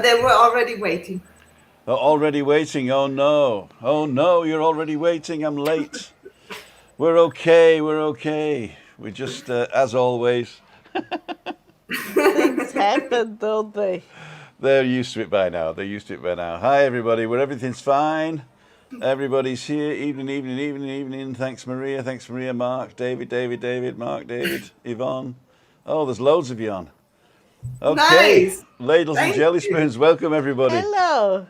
they were already waiting. Oh, already waiting. Oh no. Oh no, you're already waiting. I'm late. We're okay. We're okay. We just, as always, Things happen, don't they? they're used to it by now. They're used to it by now. Hi, everybody. Where everything's fine. Everybody's here. Evening, evening, evening, evening. Thanks, Maria. Thanks, Maria. Mark, David, Mark, David, Yvonne. Oh, there's loads of you on. Okay. Nice. Ladles and Thank jelly you. spoons. Welcome, everybody. Hello.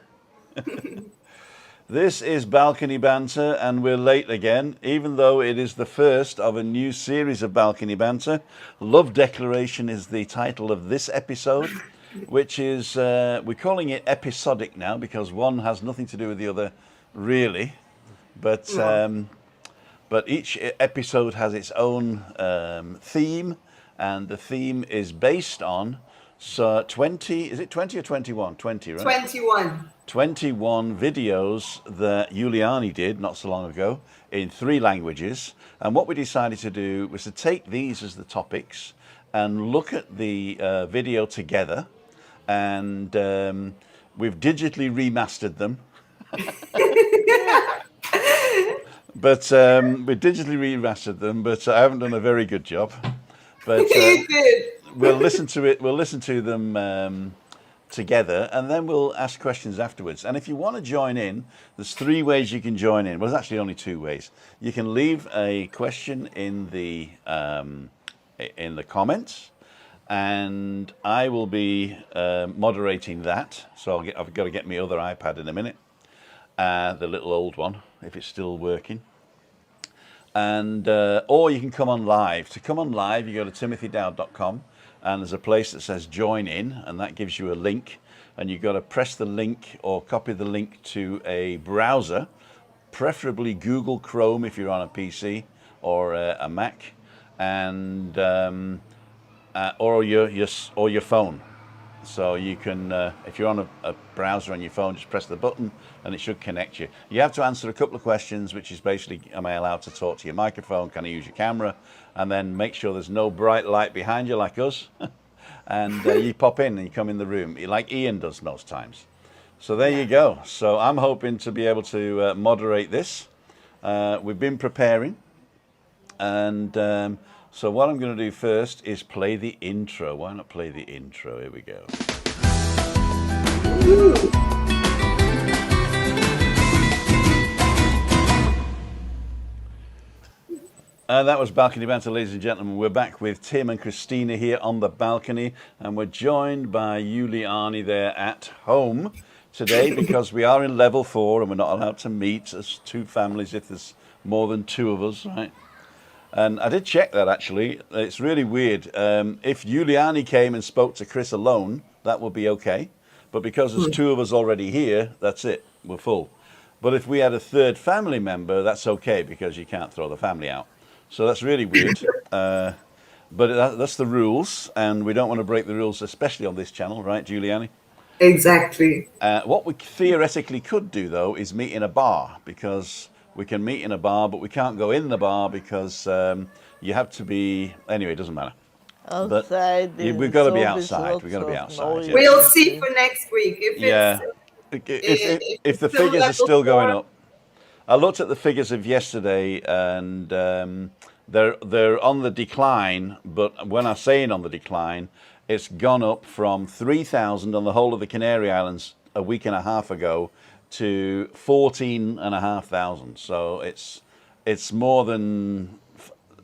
This is Balcony Banter, and we're late again, even though it is the first of a new series of Balcony Banter. Love Declaration is the title of this episode, which is, we're calling it episodic now because one has nothing to do with the other, really. But, No. but each episode has its own theme, and the theme is based on 20, is it 20 or 21? 20, right? 21. 21 videos that Giuliani did not so long ago in 3 languages. And what we decided to do was to take these as the topics and look at the video together. And we've digitally remastered them. But we digitally remastered them, but I haven't done a very good job. But You did. we'll listen to it. We'll listen to them together, and then we'll ask questions afterwards. And if you want to join in, there's 3 ways you can join in. Well, there's actually only 2 ways. You can leave a question in the comments, and I will be moderating that. So I've got to get my other iPad in a minute, the little old one, if it's still working. And or you can come on live. To come on live, you go to timothydowd.com, and there's a place that says join in, and that gives you a link, and you've got to press the link or copy the link to a browser, preferably Google Chrome if you're on a PC or a Mac, and or your phone. So you can, if you're on a browser on your phone, just press the button and it should connect you. You have to answer a couple of questions, which is basically, am I allowed to talk to your microphone? Can I use your camera? And then make sure there's no bright light behind you like us. And you pop in and you come in the room, like Ian does most times. So there you go. So I'm hoping to be able to moderate this. We've been preparing. And so what I'm going to do first is play the intro. Why not play the intro? Here we go. That was Balcony Banter, ladies and gentlemen. We're back with Tim and Christina here on the balcony, and we're joined by Giuliani there at home today because we are in level 4 and we're not allowed to meet as 2 families if there's more than 2 of us, right? And I did check that, actually. It's really weird. If Giuliani came and spoke to Chris alone, that would be okay. But because there's 2 of us already here, that's it. We're full. But if we had a 3rd family member, that's okay because you can't throw the family out. So that's really weird. But that's the rules, and we don't want to break the rules, especially on this channel, right, Giuliani? Exactly. What we theoretically could do, though, is meet in a bar, because we can meet in a bar, but we can't go in the bar because you have to be... Anyway, it doesn't matter. Outside. But we've got to be outside. We've got to be outside. Yeah. We'll see for next week if Yeah. If the figures are still going up. I looked at the figures of yesterday, and they're on the decline. But when I'm saying on the decline, it's gone up from 3,000 on the whole of the Canary Islands a week and a half ago to 14,500. So it's more than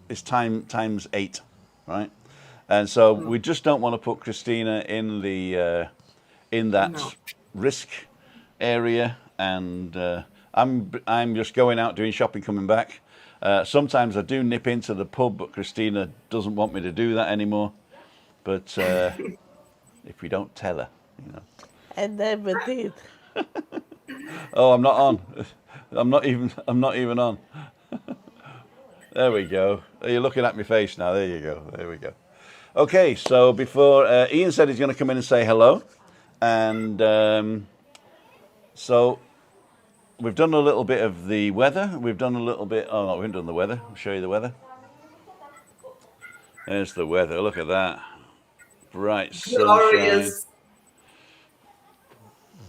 it's times 8, right? And so we just don't want to put Christina in the in that risk area, and I'm just going out doing shopping, coming back. Sometimes I do nip into the pub, but Christina doesn't want me to do that anymore. But if we don't tell her, you know. I never did. Oh, I'm not on. I'm not even on. There we go. You're looking at my face now. There you go. There we go. Okay, so before Ian said he's going to come in and say hello, and so we've done a little bit of the weather. We've done a little bit. Oh no, we haven't done the weather. I'll show you the weather. There's the weather. Look at that. Bright sunshine. Glorious.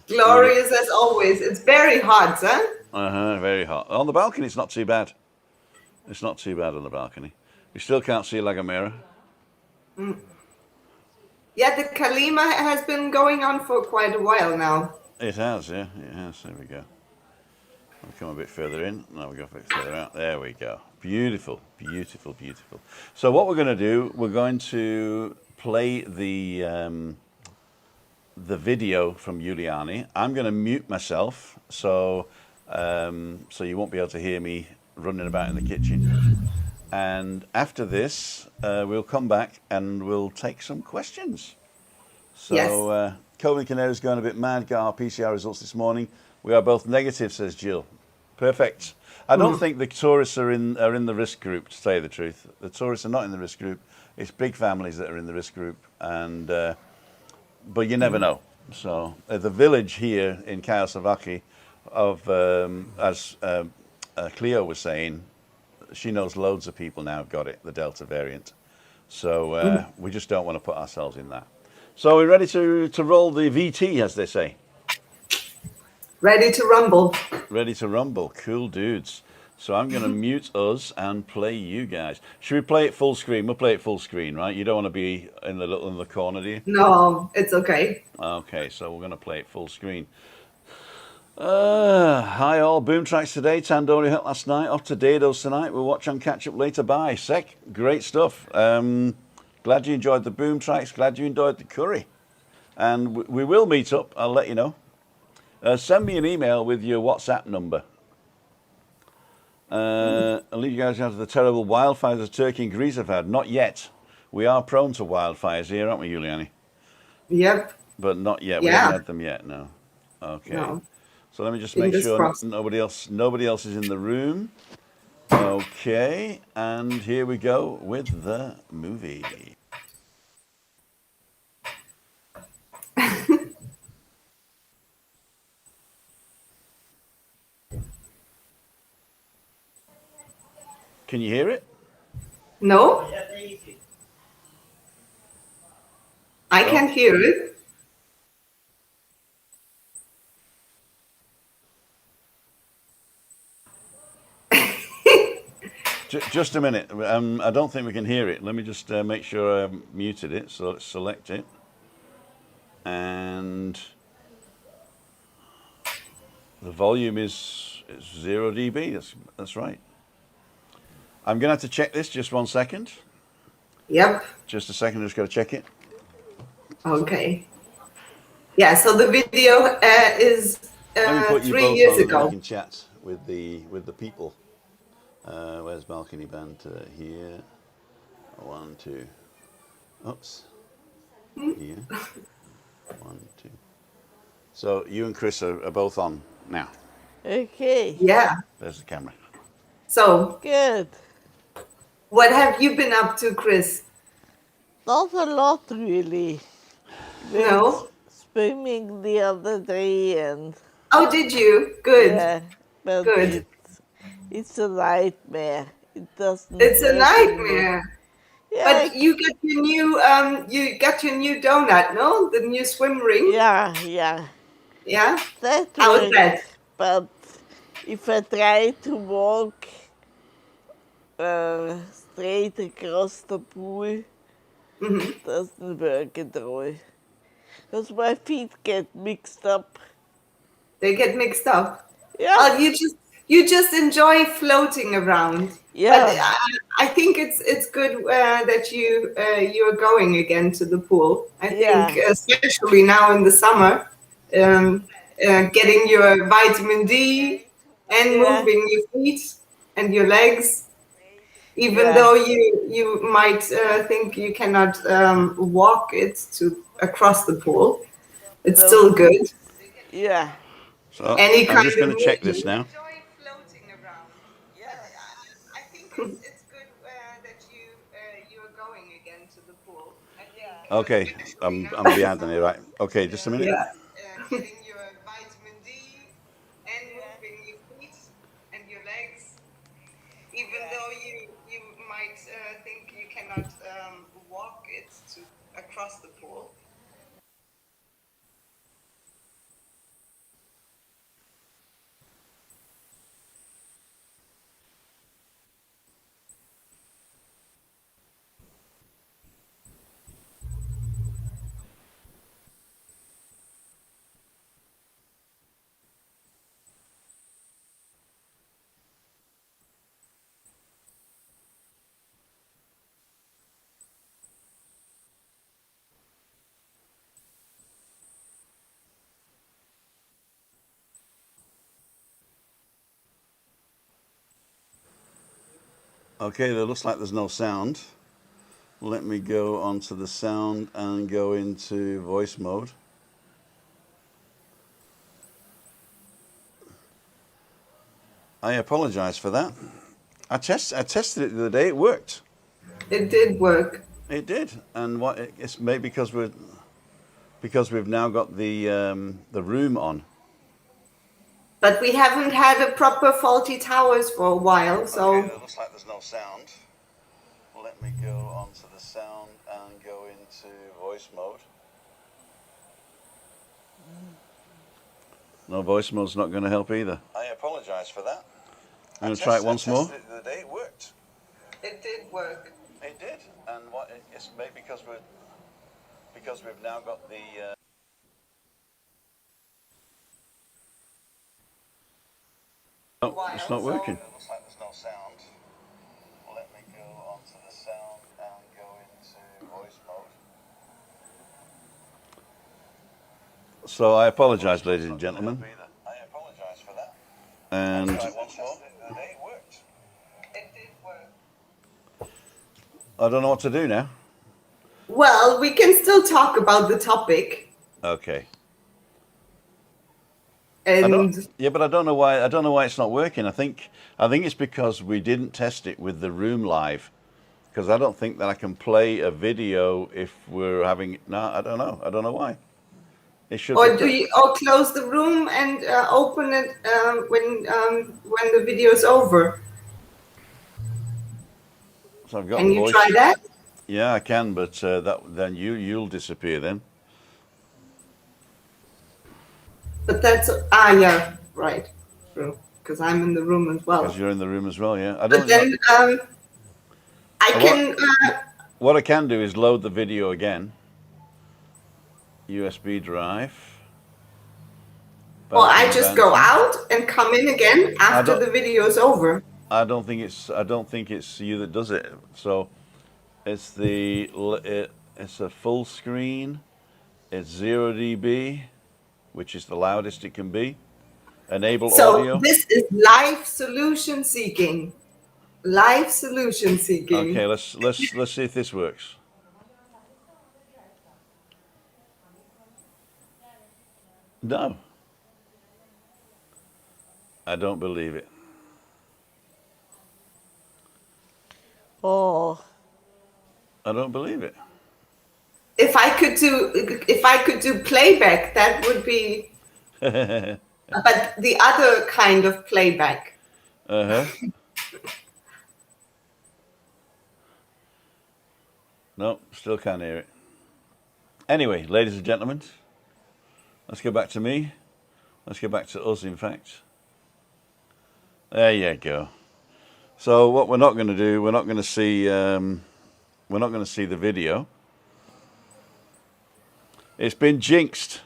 Glorious as always. It's very hot, huh? Very hot. On the balcony, it's not too bad. It's not too bad on the balcony. We still can't see La Gomera. Yeah, the Kalima has been going on for quite a while now. It has, yeah, it has. There we go. I'll come a bit further in. Now we go a bit further out. There we go. Beautiful, beautiful, beautiful. So what we're going to do, we're going to play the video from Giuliani. I'm going to mute myself, so you won't be able to hear me running about in the kitchen. And after this, we'll come back and we'll take some questions. So, Yes. COVID Canarias going a bit mad. Got our PCR results this morning. We are both negative, says Jill. Perfect. I don't think the tourists are in the risk group, to tell you the truth. The tourists are not in the risk group. It's big families that are in the risk group, and but you never know. So the village here in Kawasaki, as Cleo was saying, she knows loads of people now have got it, the Delta variant. So we just don't want to put ourselves in that. So we're ready to roll the VT, as they say. Ready to rumble. Ready to rumble. Cool dudes. So I'm going to mute us and play you guys. Should we play it full screen? We'll play it full screen, right? You don't want to be in the corner, do you? No, it's okay. Okay, so we're going to play it full screen. Hi all, boom tracks today. Tandoori hut last night. Off to Dados tonight. We'll watch and catch up later. Bye. Sec. Great stuff. Glad you enjoyed the boom tracks. Glad you enjoyed the curry. And we will meet up. I'll let you know. Send me an email with your WhatsApp number. I'll leave you guys out of the terrible wildfires of Turkey and Greece have had. Not yet. We are prone to wildfires here, aren't we, Giuliani? Yep. But not yet. Yeah. We haven't had them yet, no. Okay. No. So let me just Fingers make sure crossed. nobody else is in the room. Okay, and here we go with the movie. Can you hear it? No? I can't hear it. Just a minute. I don't think we can hear it. Let me just make sure I muted it. So let's select it. And the volume is 0 dB. That's right. I'm going to have to check this. Just 1 second. Yep. Just a second. Just got to check it. Okay. Yeah, so the video is Let me put you 3 both years on and ago. you can chat with the people. Where's balcony banter? Here. 1, 2. Oops. Here. 1, 2. So you and Chris are both on now. Okay. Yeah. There's the camera. So, Good. what have you been up to, Chris? Not a lot, really. No? Swimming the other day and Oh, did you? Good. yeah, but Good. it's a nightmare. It doesn't. It's a work anymore. nightmare. Yeah, But you got your new donut, no? The new swim ring. yeah. Yeah. That How is works. that? But if I try to walk straight across the pool, it doesn't work at all. Because my feet get mixed up. They get mixed up. Yeah. Oh, you just enjoy floating around. Yeah. But I think it's good that you're going again to the pool. I think especially now in the summer, getting your vitamin D and moving your feet and your legs. Even though you might think you cannot walk it across the pool, it's still good. Yeah. So Any I'm kind just going of to check this movement. now. Floating around. Yeah, I think it's good that you're going again to the pool. I think, Okay, I'm behind on it, right? Okay, just a minute. yeah. Getting your vitamin D and moving your feet and your legs. Even though you might think you cannot walk it across the pool. Okay, it looks like there's no sound. Let me go onto the sound and go into voice mode. I apologize for that. I tested it the other day. It worked. It did work. It did, and what it's maybe because we've now got the room on. But we haven't had a proper faulty towers for a while, so. Okay, it looks like there's no sound. Let me go onto the sound and go into voice mode. No, voice mode's not going to help either. I apologize for that. I'm going to try it once more. It the other day. It worked. It did work. It did, and what it's maybe because we've now got the. No, it's not working. It looks like there's no sound. Let me go onto the sound and go into voice mode. So I apologize, ladies and gentlemen. I apologize for that. And it worked. It did work. I don't know what to do now. Well, we can still talk about the topic. Okay. And yeah, but I don't know why. I don't know why it's not working. I think it's because we didn't test it with the room live. Because I don't think that I can play a video if we're having. No, I don't know. I don't know why. It should. Or or close the room and open it when the video is over. So I've got Can you try that? Yeah, I can, but then you'll disappear then. But that's yeah, right, true. Because I'm in the room as well. Because you're in the room as well, yeah. But then I can. What I can do is load the video again. USB drive. Or I just go out and come in again after the video is over. I don't think it's you that does it. So it's it's a full screen. It's 0 dB, which is the loudest it can be. Enable audio. So this is live solution seeking. Live solution seeking. Okay, let's see if this works. No. I don't believe it. Oh. I don't believe it. If I could do playback, that would be but the other kind of playback. Uh-huh. No, still can't hear it. Anyway, ladies and gentlemen, let's go back to me. Let's go back to us, in fact. There you go. So what we're not going to do, we're not going to see the video. It's been jinxed.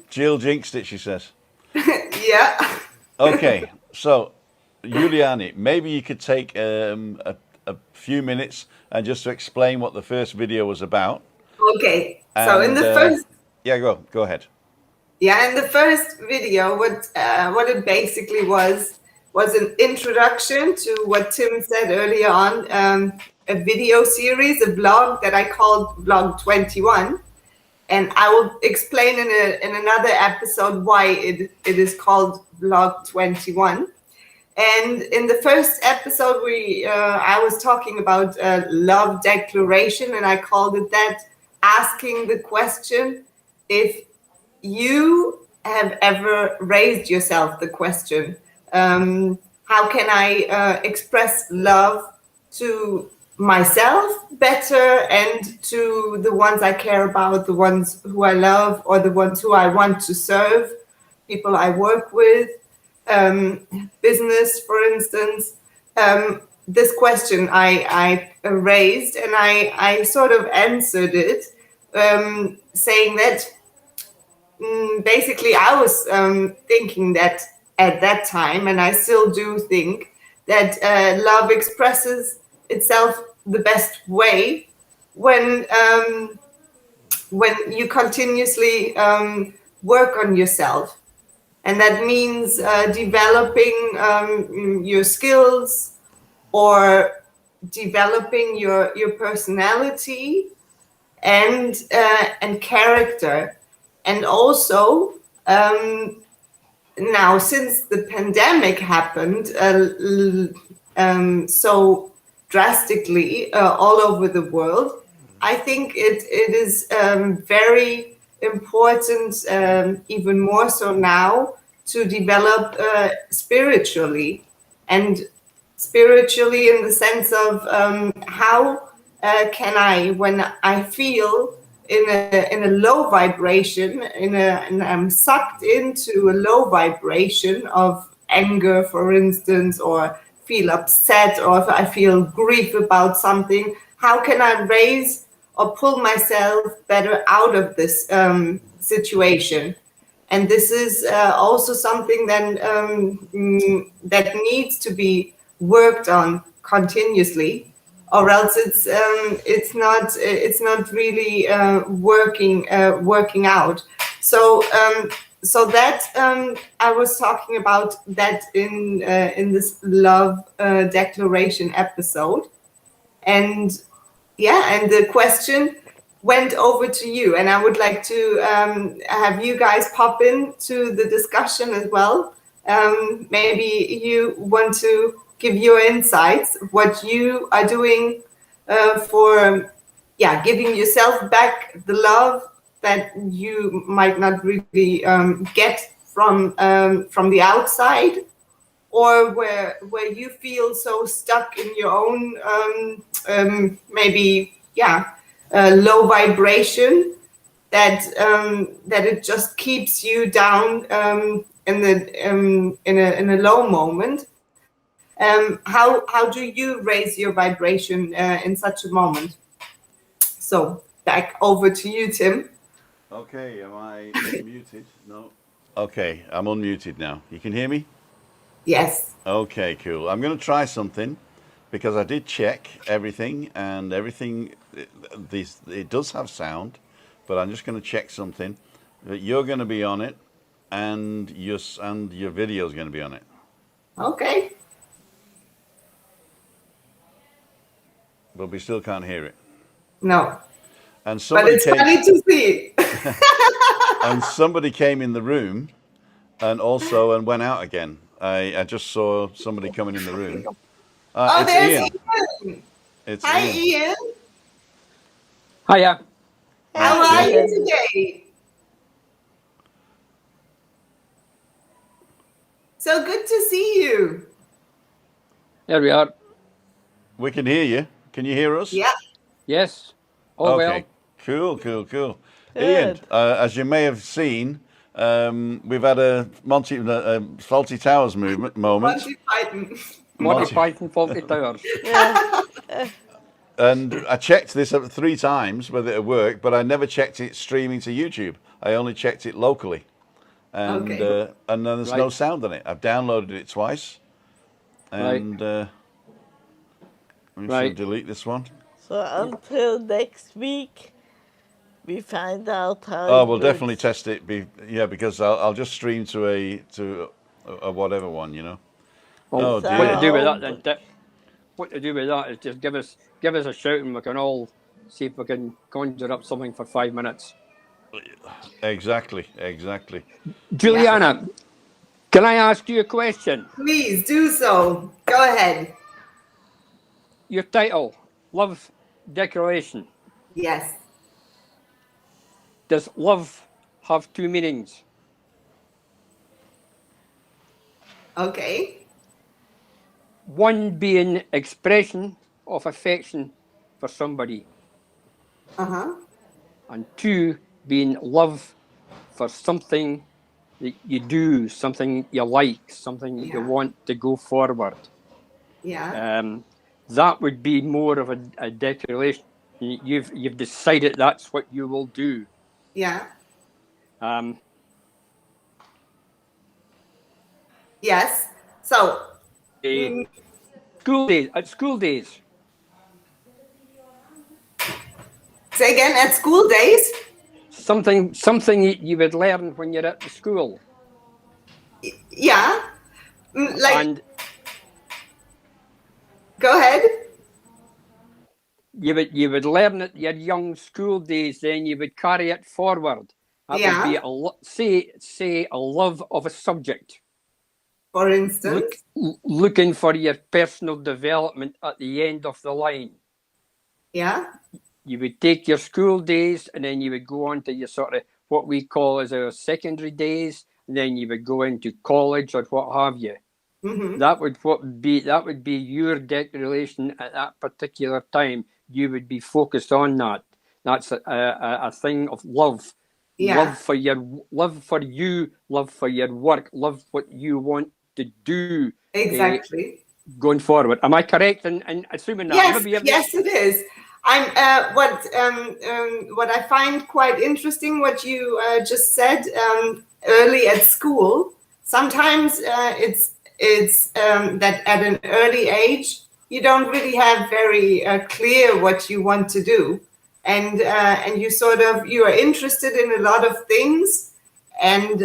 Jill jinxed it, she says. Yeah. Okay, so Juliani, maybe you could take a few minutes and just to explain what the first video was about. Okay. So in the first. Yeah, go ahead. Yeah, in the first video, what it basically was an introduction to what Tim said earlier on, a video series, a blog that I called Blog 21. And I will explain in another episode why it is called Blog 21. And in the first episode, I was talking about love declaration, and I called it that, asking the question if you have ever raised yourself the question, how can I express love to myself better and to the ones I care about, the ones who I love, or the ones who I want to serve, people I work with, business, for instance. This question I raised, and I sort of answered it, saying that basically I was thinking that at that time, and I still do think that love expresses itself the best way when you continuously work on yourself and that means developing your skills or developing your personality and character. And also now, since the pandemic happened so drastically all over the world, I think it is very important, even more so now, to develop spiritually. And spiritually in the sense of how can I, when I feel in a low vibration, and I'm sucked into a low vibration of anger, for instance, or feel upset, or if I feel grief about something, how can I raise or pull myself better out of this situation? And this is also something that that needs to be worked on continuously, or else it's not really working out. So so that I was talking about that in this love declaration episode, and yeah, and the question went over to you, and I would like to have you guys pop into the discussion as well. Maybe you want to give your insights, what you are doing for, yeah, giving yourself back the love that you might not really get from the outside, or where you feel so stuck in your own maybe, yeah, low vibration that that it just keeps you down in a low moment. How do you raise your vibration in such a moment? So back over to you, Tim. Okay, am I muted? No. Okay, I'm unmuted now. You can hear me? Yes. Okay, cool. I'm going to try something because I did check everything, and everything, it does have sound, but I'm just going to check something. That you're going to be on it, and your video is going to be on it. Okay. But we still can't hear it. No. And But somebody it's funny to see. and somebody came in the room, and went out again. I just saw somebody coming in the room. Oh, It's there's Ian. Ian. It's Hi, Ian. Ian. Hiya. How Hi, are Ian. you today? So good to see you. There we are. We can hear you. Can you hear us? Yeah. Yes. All Okay. well. Cool. Ian, Good. as you may have seen, we've had a Faulty Towers moment. Monty Python. Monty Python Faulty Towers. Yeah. And I checked this 3 times whether it worked, but I never checked it streaming to YouTube. I only checked it locally. And Okay. and then there's no sound on it. I've downloaded it twice. And I'm just going to delete this one. So until next week, we find out how. Oh, it we'll works. definitely test it. Because I'll just stream to a whatever one, you know. Well, Oh So- what to dear. do with that then, Dick? What to do with that is just give us a shout and we can all see if we can conjure up something for 5 minutes. Exactly. Juliana, can I ask you a question? Please do so. Go ahead. Your title, Love Declaration. Yes. Does love have 2 meanings? Okay. One being expression of affection for somebody, Uh-huh. and 2 being love for something that you do, something you like, something you want to go forward. Yeah. That would be more of a declaration. You've decided that's what you will do. Yeah. Um, Yes. So school days. say again, at school days. Something you would learn when you're at the school. Yeah. Like, And go ahead. you would learn at your young school days, then you would carry it forward. That would be Yeah. say a love of a subject. For instance. Looking for your personal development at the end of the line. Yeah. You would take your school days, and then you would go on to your sort of what we call as our secondary days, and then you would go into college or what have you. Mm-hmm. That would be your declaration at that particular time. You would be focused on that. That's a thing of love. Yeah. Love for you, love for your work, love what you want to do. Exactly. Going forward. Am I correct in assuming that? Yes, it is. I'm what I find quite interesting what you just said early at school. Sometimes it's that at an early age you don't really have very clear what you want to do, and you are interested in a lot of things, and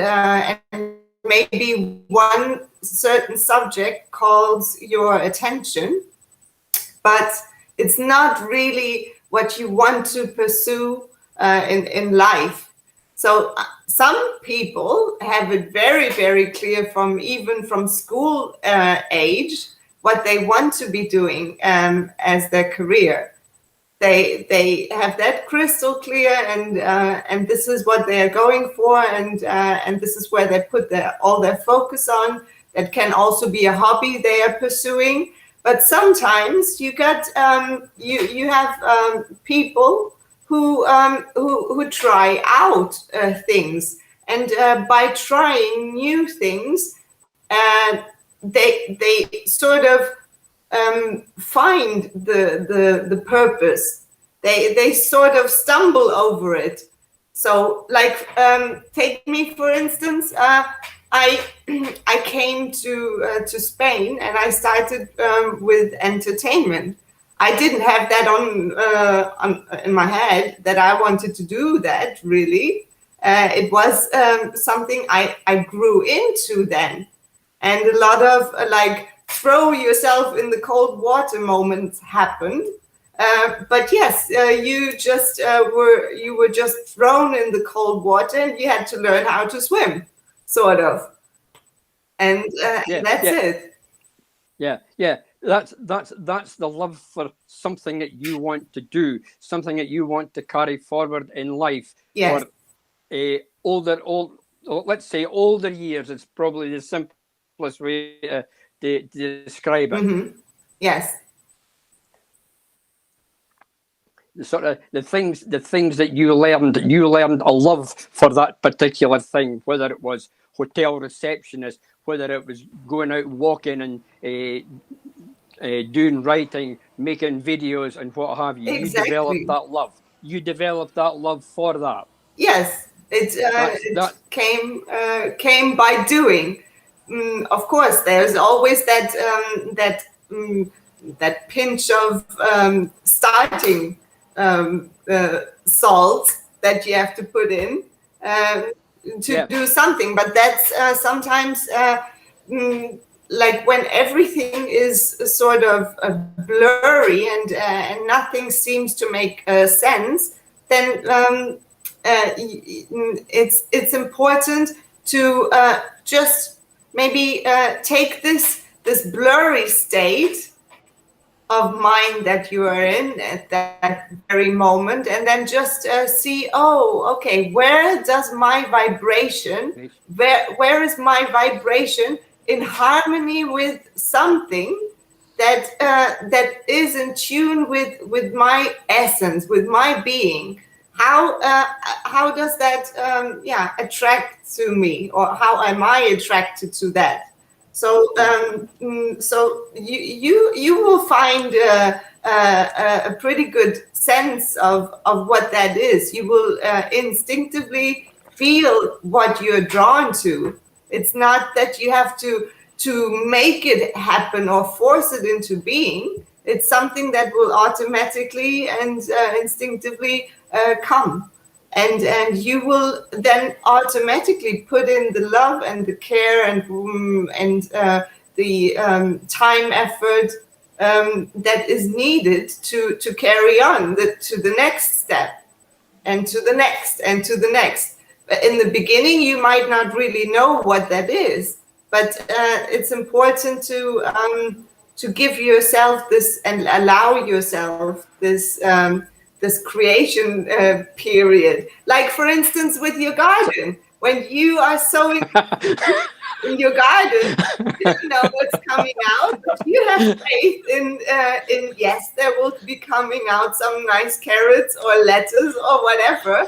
maybe one certain subject calls your attention, but it's not really what you want to pursue in life. So some people have it very, very clear even from school age what they want to be doing as their career. They have that crystal clear, and this is what they are going for, and this is where they put all their focus on. That can also be a hobby they are pursuing. But sometimes you get you have people who try out things, and by trying new things, they sort of find the purpose. They sort of stumble over it. So, like, take me for instance. I came to Spain, and I started with entertainment. I didn't have that on in my head that I wanted to do that, really. It was something I grew into then, and a lot of like throw yourself in the cold water moments happened. But yes, you were just thrown in the cold water, and you had to learn how to swim, sort of. And that's it. Yeah. That's the love for something that you want to do, something that you want to carry forward in life. Yes. For let's say older years. It's probably the simplest way to describe it. Mm-hmm. Yes. The things that you learned a love for that particular thing, whether it was hotel receptionist, whether it was going out walking and doing writing, making videos and what have you. Exactly. You developed that love for that. Yes, it came by doing. Of course, there's always that pinch of starting salt that you have to put in to do something. But that's sometimes like when everything is sort of blurry and nothing seems to make sense, then it's important to just maybe take this blurry state of mind that you are in at that very moment, and then just see, oh, okay, where does my vibration, where is my vibration in harmony with something that is in tune with my essence, with my being. How does that attract to me, or how am I attracted to that? So so you will find a pretty good sense of what that is. You will instinctively feel what you're drawn to. It's not that you have to make it happen or force it into being. It's something that will automatically and instinctively come. and you will then automatically put in the love and the care and the time effort that is needed to carry on to the next step and to the next and to the next. But in the beginning, you might not really know what that is, but it's important to give yourself this and allow yourself this this creation period. Like, for instance, with your garden, when you are sowing in your garden, you don't know what's coming out, but you have faith in yes, there will be coming out some nice carrots or lettuce or whatever.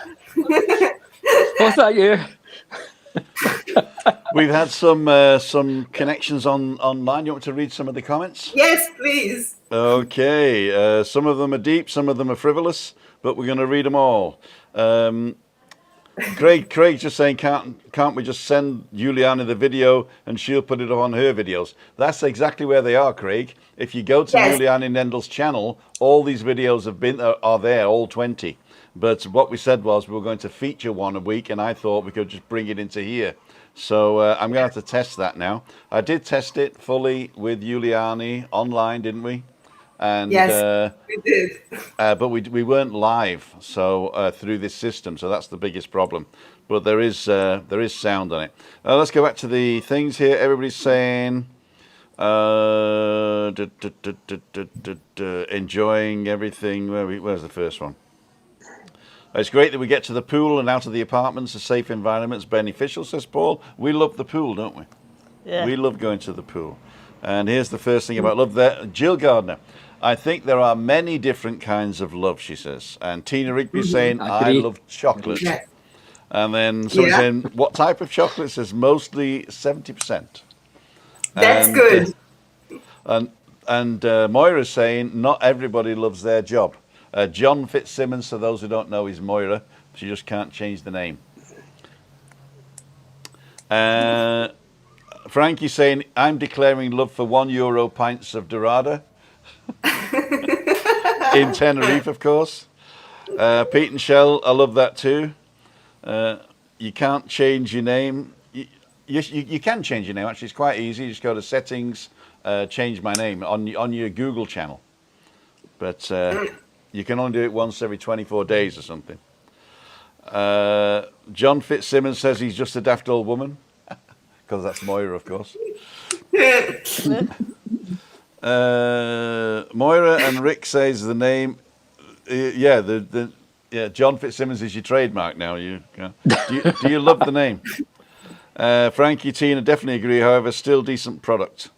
Was that you? We've had some connections online. You want to read some of the comments? Yes, please. Okay. Some of them are deep, some of them are frivolous, but we're going to read them all. Craig's just saying, can't we just send Juliana the video and she'll put it up on her videos? That's exactly where they are, Craig. If you go to Juliana Nendel's channel, all these videos are there, all 20. But what we said was we were going to feature one a week, and I thought we could just bring it into here. So I'm going to have to test that now. I did test it fully with Juliani online, didn't we? And, yes, we did. But we weren't live, so through this system. So that's the biggest problem. But there is sound on it. Let's go back to the things here. Everybody's saying enjoying everything. Where's the first one? It's great that we get to the pool and out of the apartments. A safe environment is beneficial, says Paul. We love the pool, don't we? Yeah. We love going to the pool. And here's the first thing about love there. Jill Gardner. I think there are many different kinds of love, she says. And Tina Rigby saying, I love chocolate. Yeah. And then someone saying, what type of chocolate? Says mostly 70%. That's good. And Moira's saying, not everybody loves their job. John Fitzsimmons, for those who don't know, is Moira. She just can't change the name. Frankie's saying, I'm declaring love for €1 pints of Dorada. In Tenerife, of course. Pete and Shell, I love that too. You can't change your name. You can change your name, actually. It's quite easy. You just go to settings, change my name on your Google channel. But you can only do it once every 24 days or something. John Fitzsimmons says he's just a daft old woman. Because that's Moira, of course. Moira and Rick says the name. John Fitzsimmons is your trademark now. Do you love the name? Frankie, Tina definitely agree. However, still decent product.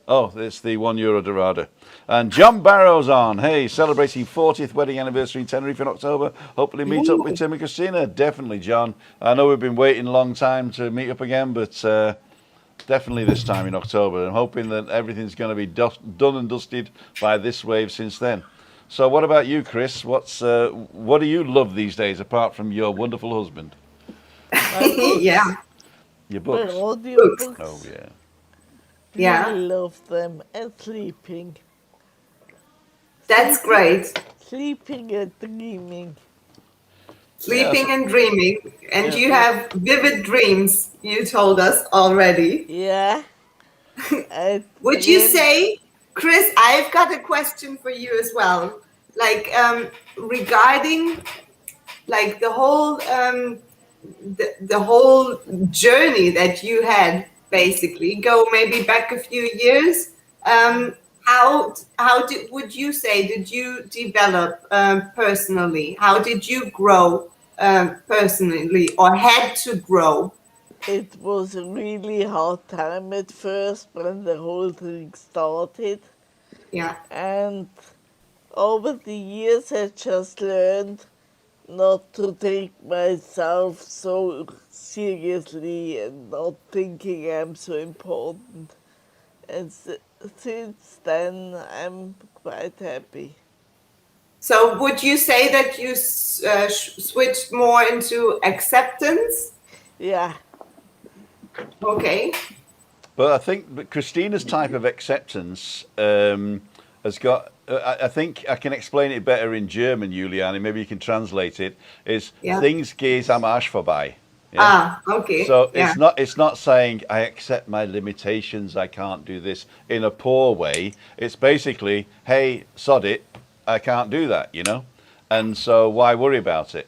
Oh, it's the €1 Dorada. And John Barrow's on. Hey, celebrating 40th wedding anniversary in Tenerife in October. Hopefully meet up with Tim and Christina. Definitely, John. I know we've been waiting a long time to meet up again, but definitely this time in October. I'm hoping that everything's going to be done and dusted by this wave since then. So what about you, Chris? What do you love these days apart from your wonderful husband? Yeah. Your books? My audiobooks. Oh, yeah. Yeah. I love them, and sleeping. That's great. Sleeping and dreaming. Sleeping and dreaming. And you have vivid dreams, you told us already. Yeah. Would you say, Chris, I've got a question for you as well. Like, regarding like the whole journey that you had, basically, go maybe back a few years. Would you say, did you develop personally? How did you grow personally, or had to grow? It was a really hard time at first when the whole thing started. Yeah. And over the years, I just learned not to take myself so seriously and not thinking I'm so important. And since then, I'm quite happy. So would you say that you switched more into acceptance? Yeah. Okay. But I think Christina's type of acceptance has got I think I can explain it better in German, Juliane. Maybe you can translate it. Is Yeah. things gehen am Arsch vorbei. Yeah? Okay. So Yeah. it's not saying I accept my limitations, I can't do this in a poor way. It's basically, hey, sod it, I can't do that, and so why worry about it?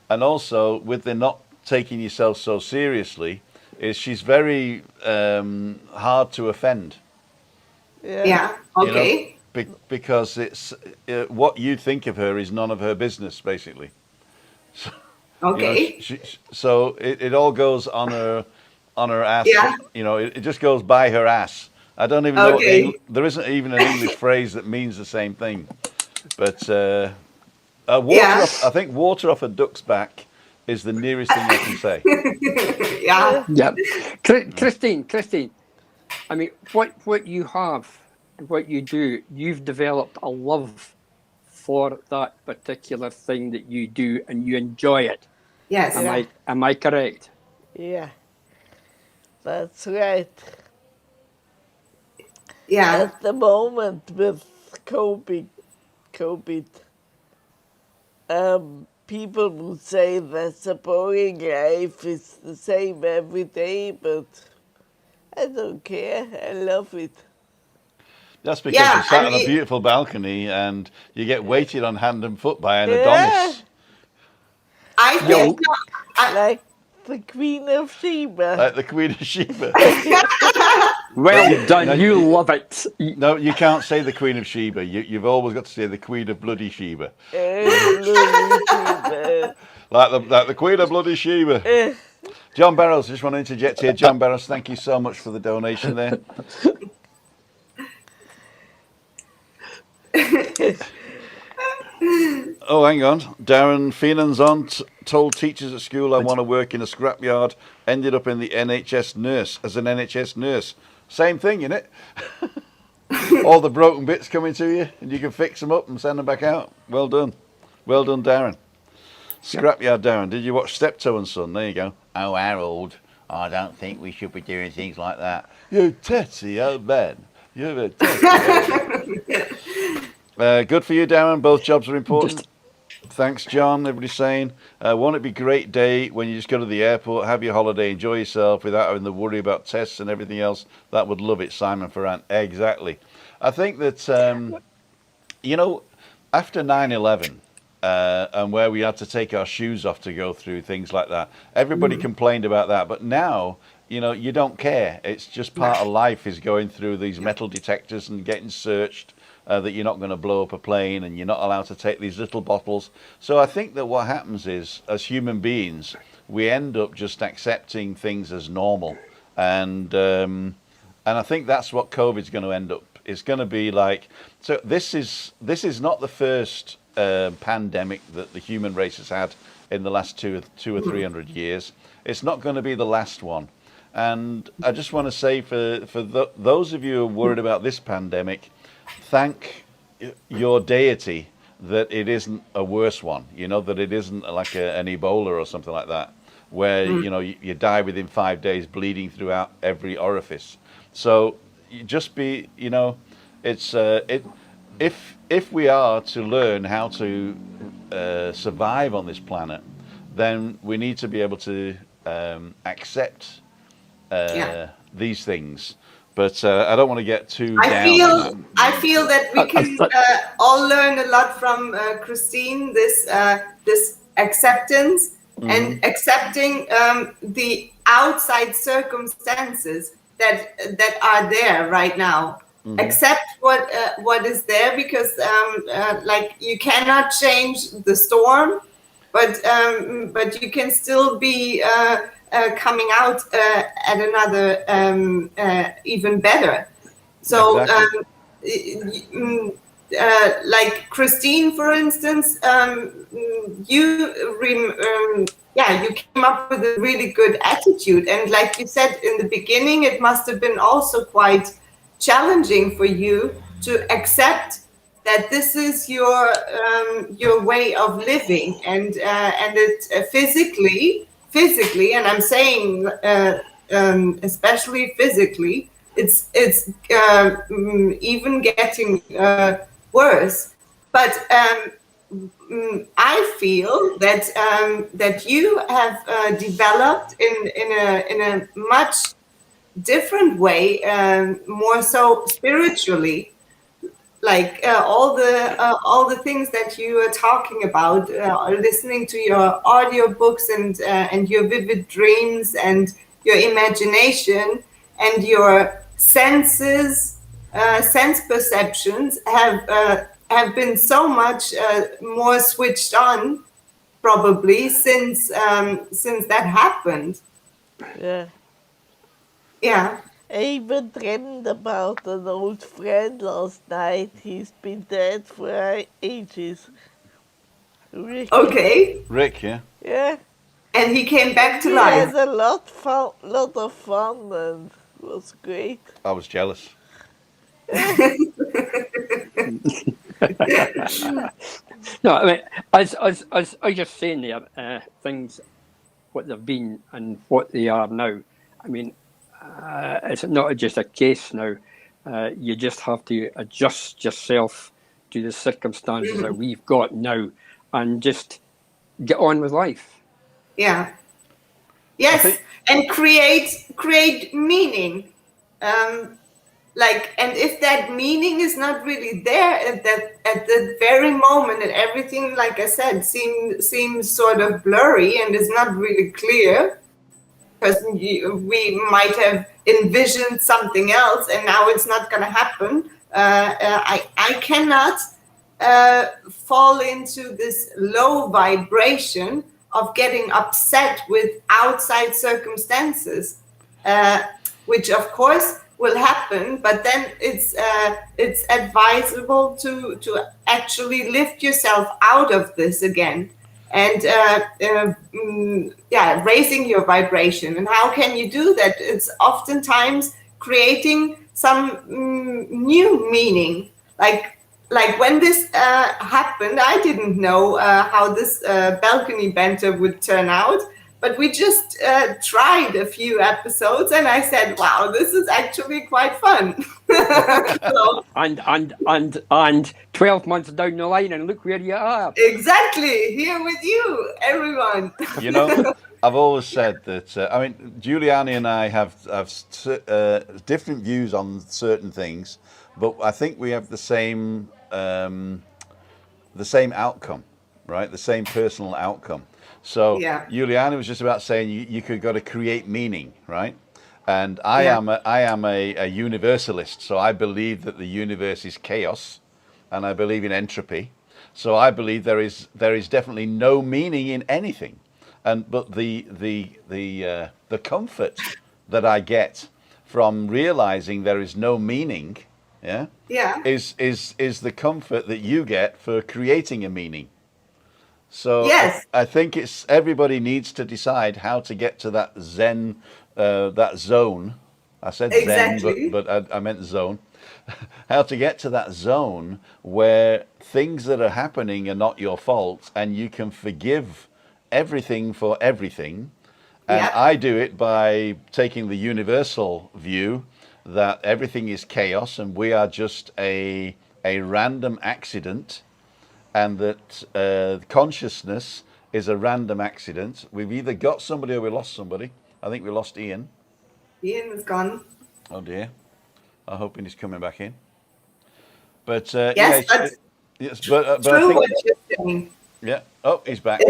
And also with the not taking yourself so seriously, is she's very hard to offend. Yeah. Okay. Because it's what you think of her is none of her business, basically. So, Okay. so it all goes on her ass. Yeah. It just goes by her ass. I don't even know Okay. there isn't even an English phrase that means the same thing. But Yeah. I think water off a duck's back is the nearest thing I can say. Yeah. Yeah. Christine, I mean, what you have, what you do, you've developed a love for that particular thing that you do, and you enjoy it. Yes. Am I correct? Yeah, that's right. Yeah. At the moment with COVID, people would say that's a boring life. It's the same every day, but I don't care. I love it. That's because you sat on a beautiful balcony and you get waited on hand and foot by an Adonis. I think like the Queen of Sheba. Like the Queen of Sheba. Well done, you love it. No, you can't say the Queen of Sheba. You've always got to say the Queen of Bloody Sheba. Like the Queen of Bloody Sheba. John Barrows, I just want to interject here. John Barrows, thank you so much for the donation there. Oh, hang on. Darren Feenan's on. Told teachers at school I want to work in a scrapyard. Ended up in the NHS nurse as an NHS nurse. Same thing, innit? All the broken bits coming to you, and you can fix them up and send them back out. Well done, Darren. Scrapyard, Darren. Did you watch Steptoe and Son? There you go. Oh, Harold, I don't think we should be doing things like that. You tetty old man. You're a tetty old man. Good for you, Darren. Both jobs are important. Thanks, John. Everybody's saying, won't it be a great day when you just go to the airport, have your holiday, enjoy yourself without having to worry about tests and everything else? That would love it, Simon Ferrand. Exactly. I think that, after 9/11, and where we had to take our shoes off to go through things like that, everybody complained about that. But now, you don't care. It's just part of life is going through these metal detectors and getting searched. That you're not going to blow up a plane and you're not allowed to take these little bottles. So I think that what happens is, as human beings, we end up just accepting things as normal. And I think that's what COVID's going to end up. It's going to be like, so this is not the first pandemic that the human race has had in the last two or 300 years. It's not going to be the last one. And I just want to say for those of you who are worried about this pandemic, thank your deity that it isn't a worse one, that it isn't like an Ebola or something like that, where, you die within 5 days bleeding throughout every orifice. So you just be, it's, if we are to learn how to survive on this planet, then we need to be able to accept these things. But I don't want to get too down. I feel that we can all learn a lot from Christine. This acceptance and accepting the outside circumstances that are there right now. Accept what is there, because like you cannot change the storm, but you can still be. Coming out at another even better. So like Christine, for instance, you came up with a really good attitude, and like you said in the beginning, it must have been also quite challenging for you to accept that this is your way of living, and it physically, and I'm saying especially physically, it's even getting worse. But I feel that that you have developed in a much different way, more so spiritually. Like all the things that you are talking about, listening to your audiobooks and your vivid dreams and your imagination and your senses, sense perceptions have been so much more switched on, probably since that happened. Yeah. Yeah. I even dreamed about an old friend last night. He's been dead for ages. Rick. Okay. Rick, yeah. Yeah. And he came back to He life. had a lot of fun and it was great. I was jealous. No, I mean, as I was just saying there, things, what they've been and what they are now. I mean, it's not just a case now. You just have to adjust yourself to the circumstances that we've got now and just get on with life. Yeah. Yes, and create meaning. And if that meaning is not really there at that very moment, and everything, like I said, seems sort of blurry and is not really clear, because we might have envisioned something else and now it's not going to happen. I cannot fall into this low vibration of getting upset with outside circumstances, which of course will happen, but then it's advisable to actually lift yourself out of this again and raising your vibration. And how can you do that? It's oftentimes creating some new meaning. Like when this happened, I didn't know how this balcony banter would turn out, but we just tried a few episodes, and I said, "Wow, this is actually quite fun." So, and 12 months down the line, and look where you are. Exactly, here with you, everyone. You know, I've always said that. I mean, Giuliani and I have different views on certain things, but I think we have the same outcome, right? The same personal outcome. So Yeah. Giuliani was just about saying you could got to create meaning, right? And I am a universalist, so I believe that the universe is chaos, and I believe in entropy. So I believe there is definitely no meaning in anything, but the comfort that I get from realizing there is no meaning, is the comfort that you get for creating a meaning. So Yes. I think everybody needs to decide how to get to that Zen, that zone. I said Exactly. Zen, but I meant zone. How to get to that zone where things that are happening are not your fault, and you can forgive everything for everything. And I do it by taking the universal view that everything is chaos and we are just a random accident, and that consciousness is a random accident. We've either got somebody or we lost somebody. I think we lost Ian. Ian is gone. Oh dear. I'm hoping he's coming back in. But Yes, but I true think, what you're saying. yeah. Oh, he's back.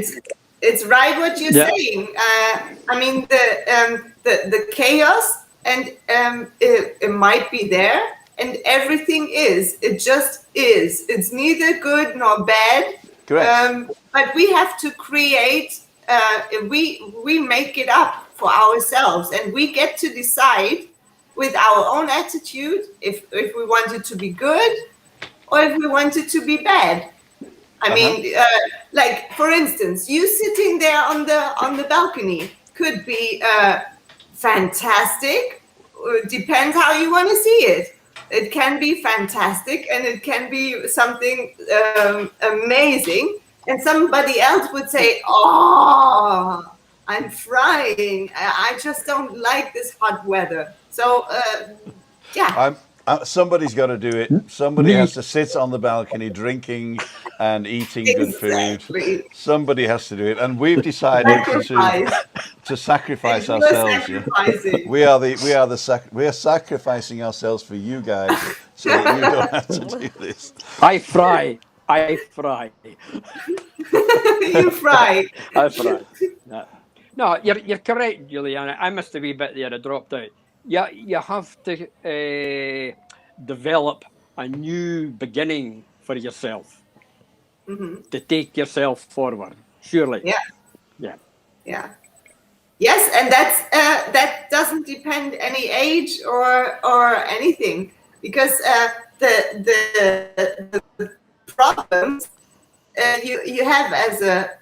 It's right what you're saying. I mean, the chaos, and it might be there, and everything is. It just is. It's neither good nor bad. Correct. But we have to create. We make it up for ourselves, and we get to decide with our own attitude if we want it to be good or if we want it to be bad. I mean, like for instance, you sitting there on the balcony could be fantastic. Depends how you want to see it. It can be fantastic, and it can be something amazing. And somebody else would say, "Oh, I'm frying. I just don't like this hot weather." So, yeah. Somebody's got to do it. Somebody Me. has to sit on the balcony drinking and eating good food. Exactly. Somebody has to do it, and we've decided Sacrifice. to sacrifice And you are ourselves. Yeah, sacrificing. we are sacrificing ourselves for you guys, so that you don't have to do this. I fry. I fry. You fry. I fry. No, no, you're correct, Juliana. I missed a wee bit there. I dropped out. Yeah, you have to develop a new beginning for yourself to take yourself forward. Surely. Yeah. Yeah. Yeah. Yes, and that doesn't depend any age or anything, because the problems you have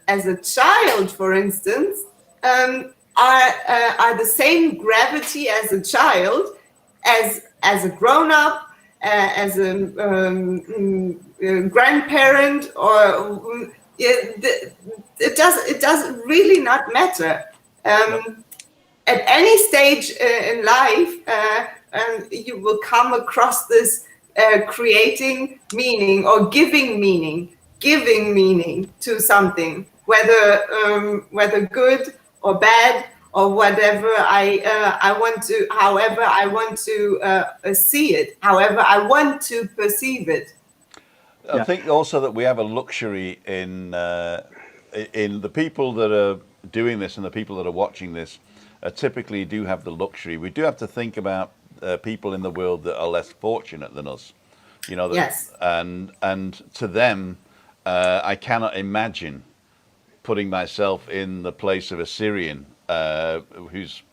as a child, for instance, are the same gravity as a child as a grown up, as a grandparent, or it does really not matter. At any stage in life, you will come across this creating meaning or giving meaning to something, whether good or bad or whatever I want to, however I want to see it, however I want to perceive it. I think also that we have a luxury in the people that are doing this and the people that are watching this. Typically do have the luxury. We do have to think about people in the world that are less fortunate than us, you know. That, Yes. And to them, I cannot imagine putting myself in the place of a Syrian whose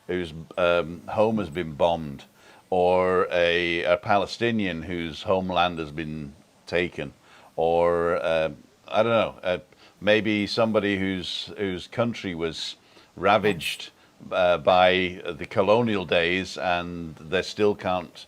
home has been bombed, or a Palestinian whose homeland has been taken, or I don't know, maybe somebody whose country was ravaged by the colonial days and they still can't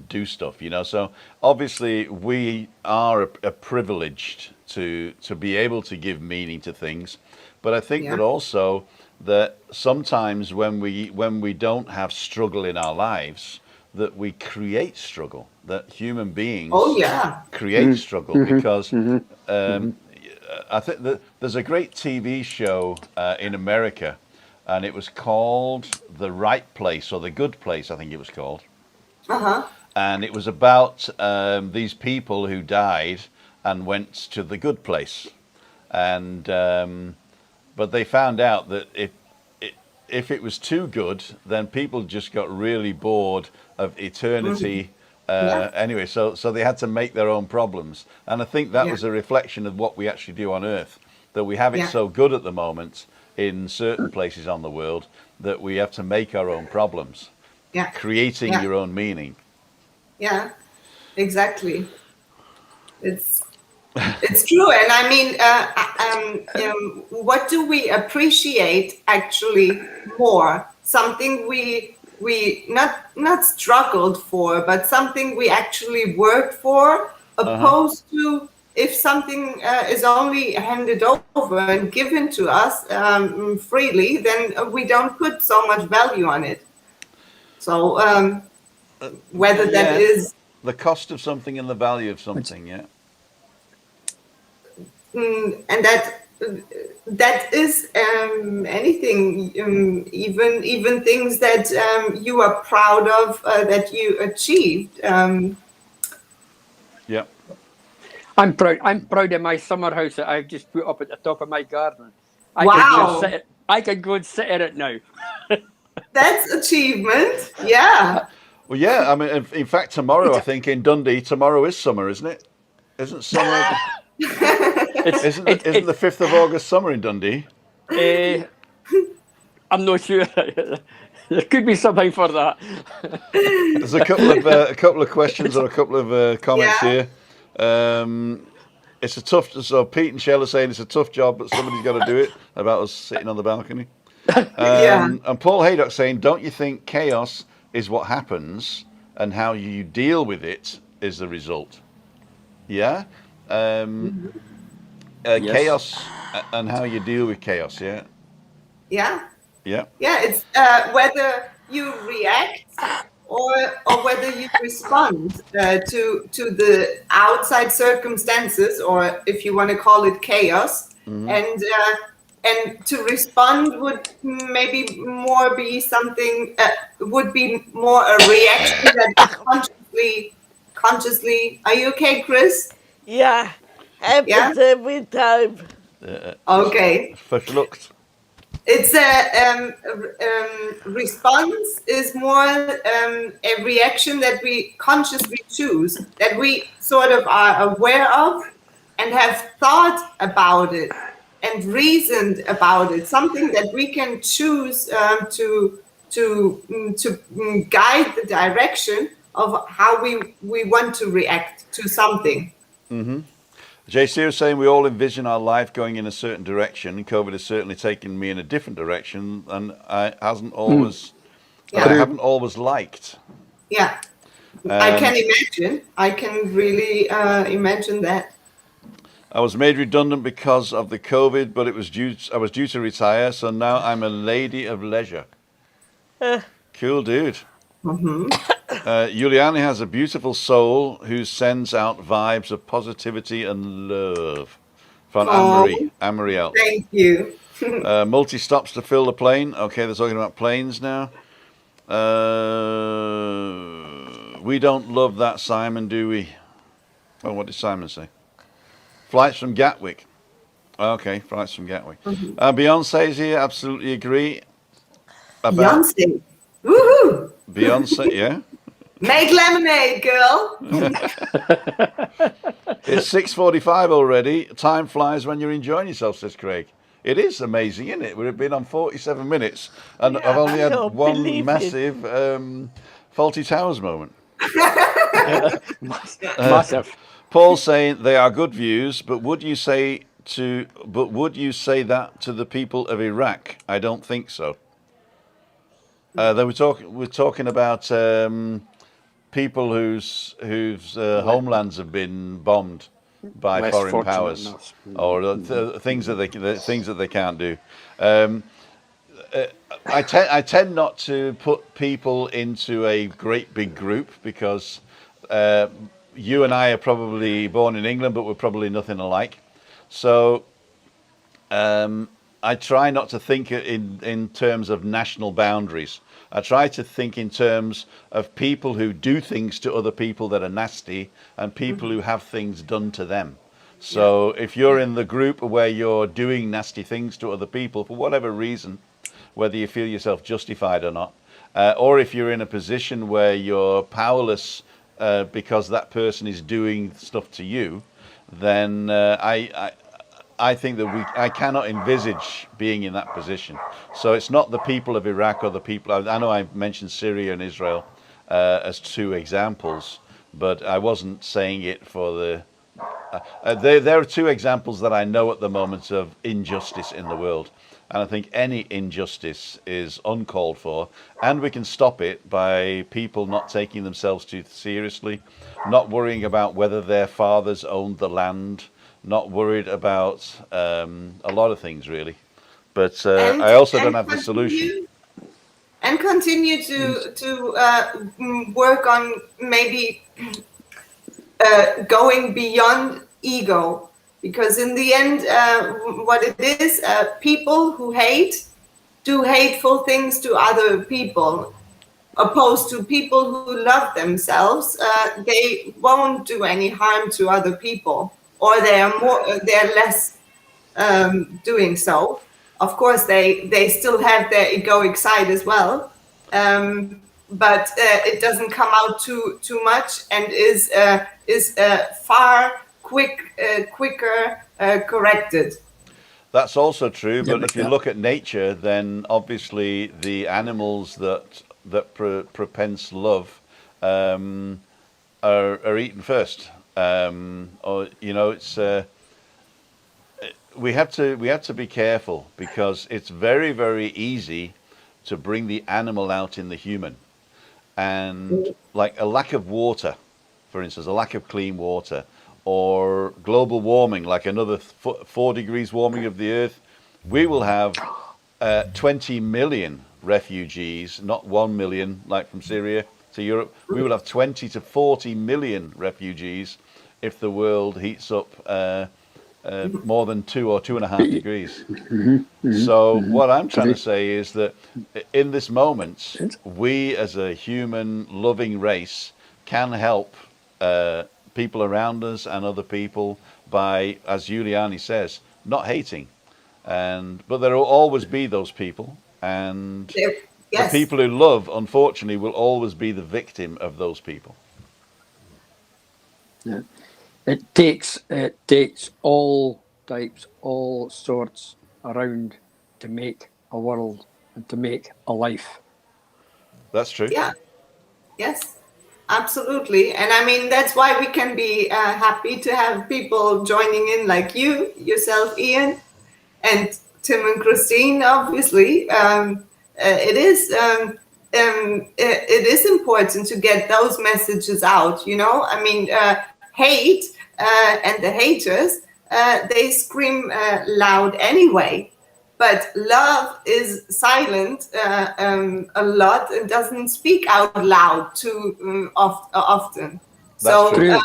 do stuff, you know. So obviously we are privileged to be able to give meaning to things, but I think that also that sometimes when we don't have struggle in our lives, that we create struggle, that human beings create struggle, because I think that there's a great TV show in America, and it was called The Right Place, or The Good Place, I think it was called. And it was about these people who died and went to the good place, and but they found out that if it was too good, then people just got really bored of eternity. Anyway, so they had to make their own problems, and I think that was a reflection of what we actually do on Earth, that we have it so good at the moment in certain places on the world that we have to make our own problems, creating your own meaning. Yeah, exactly. It's true, and I mean, what do we appreciate actually more? Something we not struggled for, but something we actually worked for, opposed to if something is only handed over and given to us freely, then we don't put so much value on it. So whether that is the cost of something and the value of something, and that is anything, even things that you are proud of, that you achieved. I'm proud of my summer house that I've just put up at the top of my garden. I can go and sit in it now. That's achievement. Yeah. Well, yeah. I mean, in fact, tomorrow, I think in Dundee, tomorrow is summer, isn't it? Isn't summer? Isn't the 5th of August summer in Dundee? I'm not sure. There could be something for that. There's a couple of questions or a couple of comments here. It's a tough. So Pete and Shell are saying it's a tough job, but somebody's got to do it. About us sitting on the balcony. And Paul Haydock saying, "Don't you think chaos is what happens, and how you deal with it is the result?" Yeah. Chaos and how you deal with chaos. Yeah. It's whether you react or whether you respond to the outside circumstances, or if you want to call it chaos, and to respond would maybe more be something would be more a reaction that consciously. Are you okay, Chris? Yeah, Yeah. happens every time. Okay. Verschluckt. It's response is more a reaction that we consciously choose, that we sort of are aware of and have thought about it and reasoned about it. Something that we can choose to guide the direction of how we want to react to something. JC was saying we all envision our life going in a certain direction. COVID has certainly taken me in a different direction, and I haven't always, Yeah. I haven't always liked. Yeah, I can imagine. I can really imagine that. I was made redundant because of the COVID, but I was due to retire, so now I'm a lady of leisure. Cool dude. Juliani has a beautiful soul who sends out vibes of positivity and love. From Anne-Marie. Anne-Marie out. Thank you. Multi-stops to fill the plane. Okay, they're talking about planes now. We don't love that, Simon, do we? Oh, what did Simon say? Flights from Gatwick. Okay, flights from Gatwick. Beyonce's here, absolutely agree. Beyonce. Woohoo! Beyonce, yeah. Make lemonade, girl. It's 6:45 already. Time flies when you're enjoying yourself, says Craig. It is amazing, isn't it? We've been on 47 minutes, and Yeah, I've only had don't one believe it. massive Faulty Towers moment. Massive. Paul's saying they are good views, but would you say that to the people of Iraq? I don't think so. We're talking about people whose homelands have been bombed by Less foreign fortunate powers, than us. or things that they can't do. I tend not to put people into a great big group because you and I are probably born in England, but we're probably nothing alike. So I try not to think in terms of national boundaries. I try to think in terms of people who do things to other people that are nasty and people who have things done to them. So if you're in the group where you're doing nasty things to other people for whatever reason, whether you feel yourself justified or not, or if you're in a position where you're powerless because that person is doing stuff to you, then I think that I cannot envisage being in that position. So it's not the people of Iraq or the people. I know I mentioned Syria and Israel as two examples, but I wasn't saying it for the. There are two examples that I know at the moment of injustice in the world, and I think any injustice is uncalled for, and we can stop it by people not taking themselves too seriously, not worrying about whether their fathers owned the land. Not worried about a lot of things, really. But I also don't have the solution. And continue to work on maybe going beyond ego. Because in the end, what it is, people who do hateful things to other people, opposed to people who love themselves. They won't do any harm to other people. Or they're less doing so. Of course, they still have their egoic side as well, but it doesn't come out too much and is far quicker corrected. That's also true. But if you look at nature, then obviously the animals that propense love are eaten first. Or it's we have to be careful because it's very, very easy to bring the animal out in the human, and like a lack of water, for instance, a lack of clean water, or global warming, like another 4 degrees warming of the earth, we will have 20 million refugees, not 1 million like from Syria, to Europe. We will have 20 to 40 million refugees if the world heats up more than 2 or 2.5 degrees. So what I'm trying to say is that in this moment, we as a human loving race can help people around us and other people by, as Giuliani says, not hating. But there will always be those people, and the Yes. people who love, unfortunately, will always be the victim of those people. Yeah. It takes all types, all sorts around to make a world and to make a life. That's true. Yeah. Yes. Absolutely. And I mean, that's why we can be happy to have people joining in like you, yourself, Ian, and Tim and Christine, obviously. It is important to get those messages out, you know? I mean, hate and the haters, they scream loud anyway. But love is silent a lot and doesn't speak out loud too often. That's So true.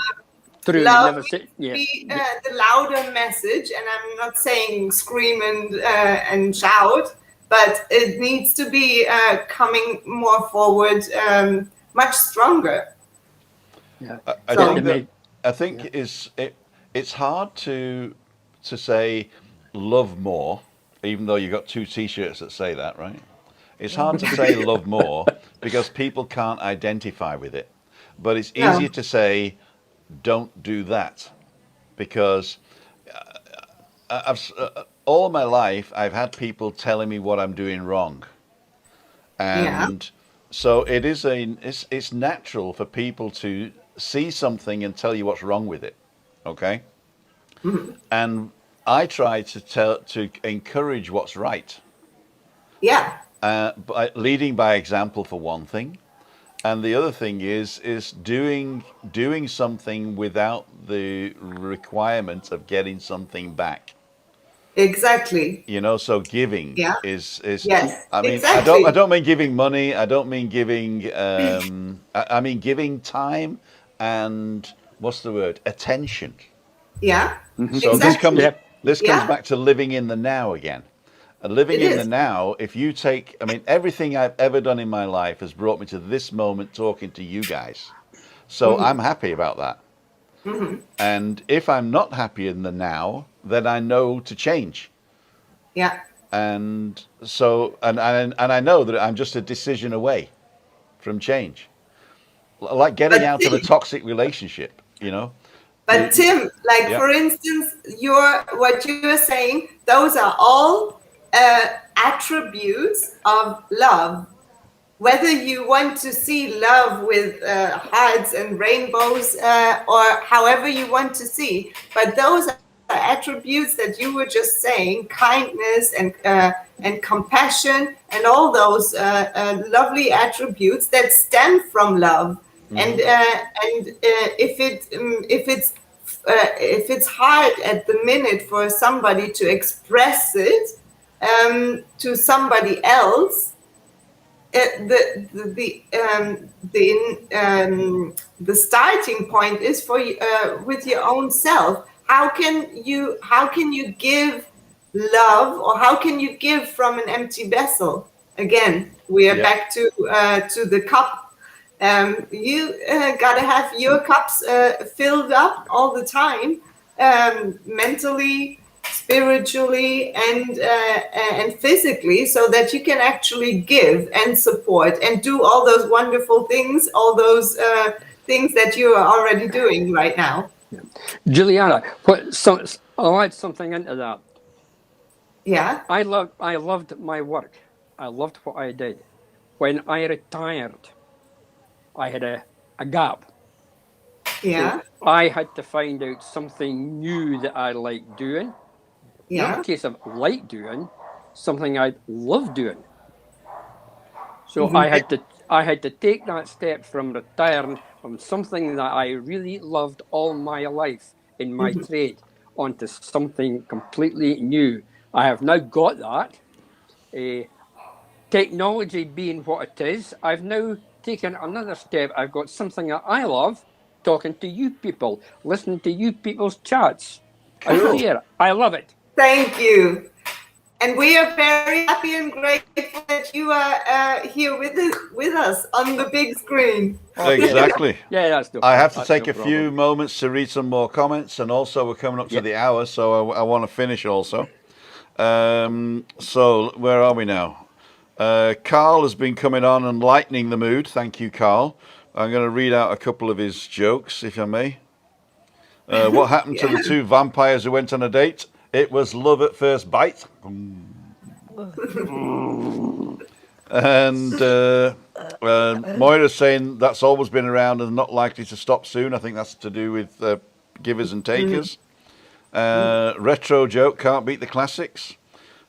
True. You love never say, yeah. be the louder message, and I'm not saying scream and shout, but it needs to be coming more forward, much stronger. Yeah. I think it's hard to say love more, even though you've got 2 T-shirts that say that, right? It's hard to say love more because people can't identify with it. But it's easier to say don't do that, because all my life I've had people telling me what I'm doing wrong, and so it's natural for people to see something and tell you what's wrong with it, okay? And I try to encourage what's right. Yeah. By leading by example for one thing, and the other thing is doing something without the requirement of getting something back. Exactly. You know, so giving is Yes. I mean, exactly. I don't mean giving money. I don't mean giving. I mean giving time and what's the word? Attention. Yeah. So Exactly. this comes back to living in the now again. And living It in the is. now, if you take, I mean, everything I've ever done in my life has brought me to this moment talking to you guys. So I'm happy about that. And if I'm not happy in the now, then I know to change. Yeah. And so, and I know that I'm just a decision away from change. Like getting out of a toxic relationship, you know. But Tim, like Yeah. for instance, what you're saying, those are all attributes of love. Whether you want to see love with hearts and rainbows, or however you want to see, but those are attributes that you were just saying, kindness and compassion, and all those lovely attributes that stem from love. And if it's hard at the minute for somebody to express it to somebody else, the starting point is for with your own self. How can you give love, or how can you give from an empty vessel? Again, we are back to the cup. You gotta have your cups filled up all the time, mentally, spiritually, and physically, so that you can actually give and support and do all those wonderful things, all those things that you are already doing right now. Juliana, I'll add something into that. Yeah. I loved my work. I loved what I did. When I retired, I had a gap. Yeah. So I had to find out something new that I liked doing. Yeah. Not a case of like doing, something I love doing. So I had to take that step from retiring from something that I really loved all my life in my trade onto something completely new. I have now got that. Technology being what it is, I've now taken another step. I've got something that I love, talking to you people, listening to you people's chats out there. I love it. Thank you. And we are very happy and grateful that you are here with us on the big screen. Exactly. Yeah, that's no I have to that's take no a few moments to read some more comments, and also we're coming up to the hour, so I want to finish also. So where are we now? Carl has been coming on and lightening the mood. Thank you, Carl. I'm going to read out a couple of his jokes, if I may. What happened to the two vampires who went on a date? It was love at first bite. And Moira's saying that's always been around and not likely to stop soon. I think that's to do with givers and takers. Retro joke, can't beat the classics.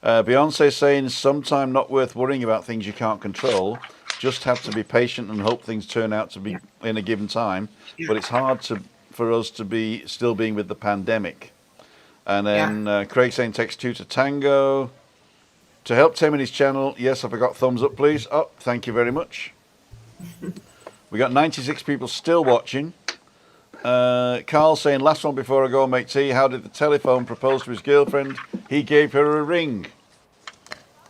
Beyonce saying sometime not worth worrying about things you can't control. Just have to be patient and hope things turn out to be in a given time. But it's hard for us to be still being with the pandemic. And then Craig saying text 2 to Tango. To help Tim in his channel, yes, I forgot thumbs up, please. Oh, thank you very much. We got 96 people still watching. Carl saying, last one before I go and make tea. How did the telephone propose to his girlfriend? He gave her a ring.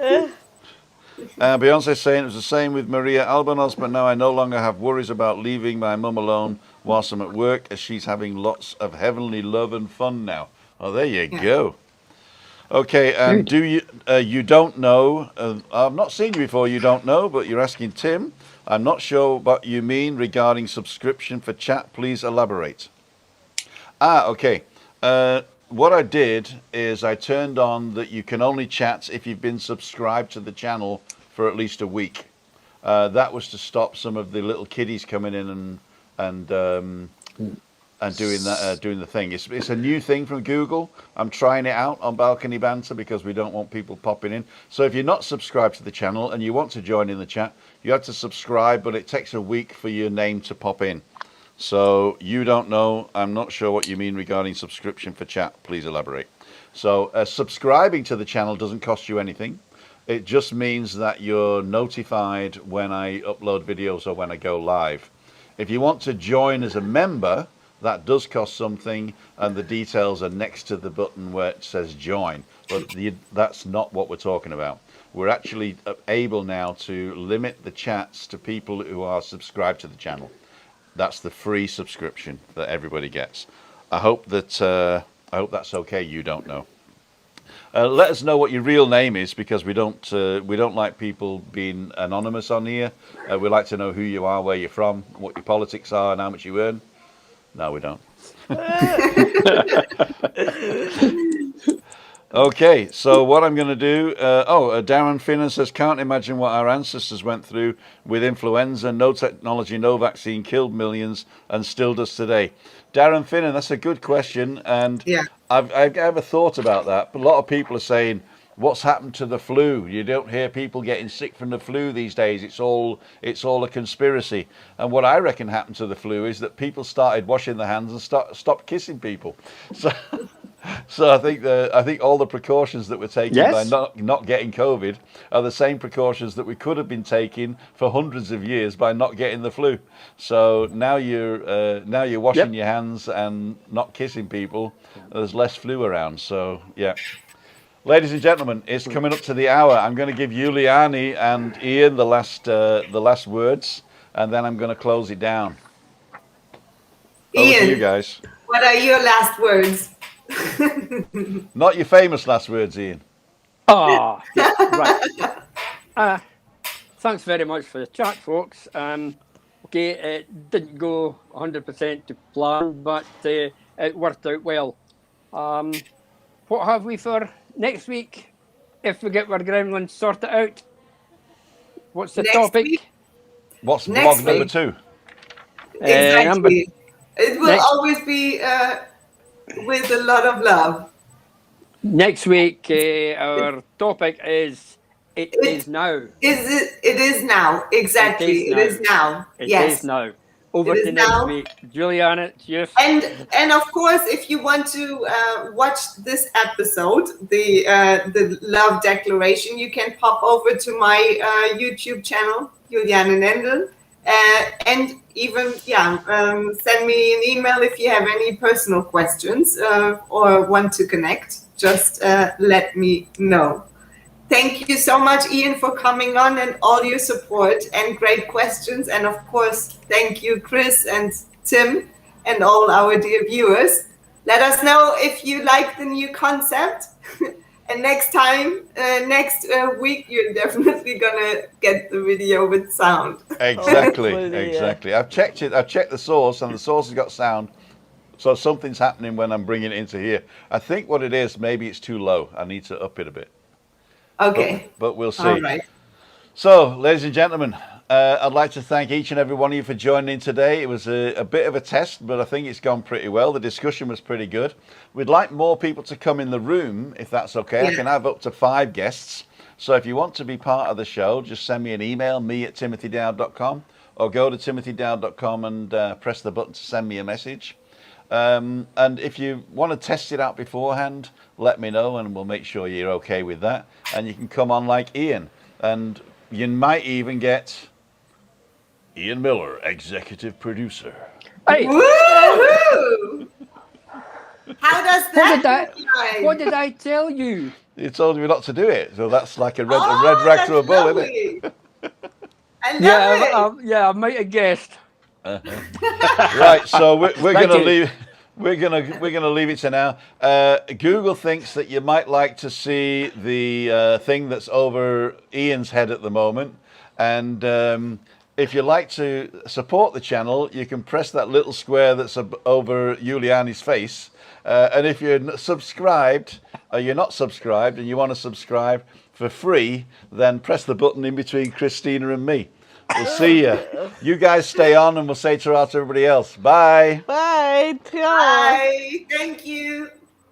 Beyonce saying it was the same with Maria Albanos, but now I no longer have worries about leaving my mum alone whilst I'm at work, as she's having lots of heavenly love and fun now. Oh, there you go. Okay, and do you you don't know? I've not seen you before. You don't know, but you're asking Tim. I'm not sure what you mean regarding subscription for chat. Please elaborate. Okay. What I did is I turned on that you can only chat if you've been subscribed to the channel for at least a week. That was to stop some of the little kiddies coming in and doing the thing. It's a new thing from Google. I'm trying it out on Balcony Banter because we don't want people popping in. So if you're not subscribed to the channel and you want to join in the chat, you have to subscribe, but it takes a week for your name to pop in. So you don't know. I'm not sure what you mean regarding subscription for chat. Please elaborate. So subscribing to the channel doesn't cost you anything. It just means that you're notified when I upload videos or when I go live. If you want to join as a member, that does cost something, and the details are next to the button where it says join. But that's not what we're talking about. We're actually able now to limit the chats to people who are subscribed to the channel. That's the free subscription that everybody gets. I hope that's okay. You don't know. Let us know what your real name is, because we don't like people being anonymous on here. We like to know who you are, where you're from, what your politics are, and how much you earn. No, we don't. Okay, so what I'm going to do... Darren Finnan says, can't imagine what our ancestors went through with influenza. No technology, no vaccine, killed millions, and still does today. Darren Finnan, that's a good question, and I've ever thought about that. But a lot of people are saying, what's happened to the flu? You don't hear people getting sick from the flu these days. It's all a conspiracy. And what I reckon happened to the flu is that people started washing their hands and stopped kissing people. So I think all the precautions that we're taking by not getting COVID are the same precautions that we could have been taking for hundreds of years by not getting the flu. So now you're washing your hands and not kissing people. There's less flu around. So yeah. Ladies and gentlemen, it's coming up to the hour. I'm going to give Juliani and Ian the last words, and then I'm going to close it down. Over to you guys. What are your last words? Not your famous last words, Ian. Right. Thanks very much for the chat, folks. Okay, it didn't go 100% to plan, but it worked out well. What have we for next week? If we get our gremlins sorted out, what's the topic? Week? What's vlog number 2? Exactly. It will always be with a lot of love. Next week, our topic is It is now. It is now. Exactly. It is now. It is now. Over to next week. Juliana, cheers. And of course, if you want to watch this episode, the love declaration, you can pop over to my YouTube channel, Juliana Nendel, And even, send me an email if you have any personal questions or want to connect. Just let me know. Thank you so much, Ian, for coming on and all your support and great questions. And of course, thank you, Chris and Tim and all our dear viewers. Let us know if you like the new concept. And next week, you're definitely gonna get the video with sound. Exactly. I've checked it. I've checked the source, and the source has got sound. So something's happening when I'm bringing it into here. I think what it is, maybe it's too low. I need to up it a bit. Okay. But we'll see. All right. So, ladies and gentlemen, I'd like to thank each and every one of you for joining in today. It was a bit of a test, but I think it's gone pretty well. The discussion was pretty good. We'd like more people to come in the room, if that's okay. Yeah. I can have up to 5 guests. So if you want to be part of the show, just send me an email, me@timothydowd.com, or go to timothydowd.com and press the button to send me a message. And if you want to test it out beforehand, let me know and we'll make sure you're okay with that. And you can come on like Ian. And you might even get Ian Miller, executive producer. Hey! Woo-hoo! How does that look like? What did I tell you? You told me not to do it. So that's like a red rag to a bull, isn't it? I love it. I might have guessed. Right, so we're going to leave. We're gonna leave it to now. Google thinks that you might like to see the thing that's over Ian's head at the moment, and if you like to support the channel, you can press that little square that's over Giuliani's face. And if you're subscribed, or you're not subscribed, and you want to subscribe for free, then press the button in between Christina and me. We'll see you. You guys stay on, and we'll say ta-ra to everybody else. Bye. Bye. Bye. Thank you.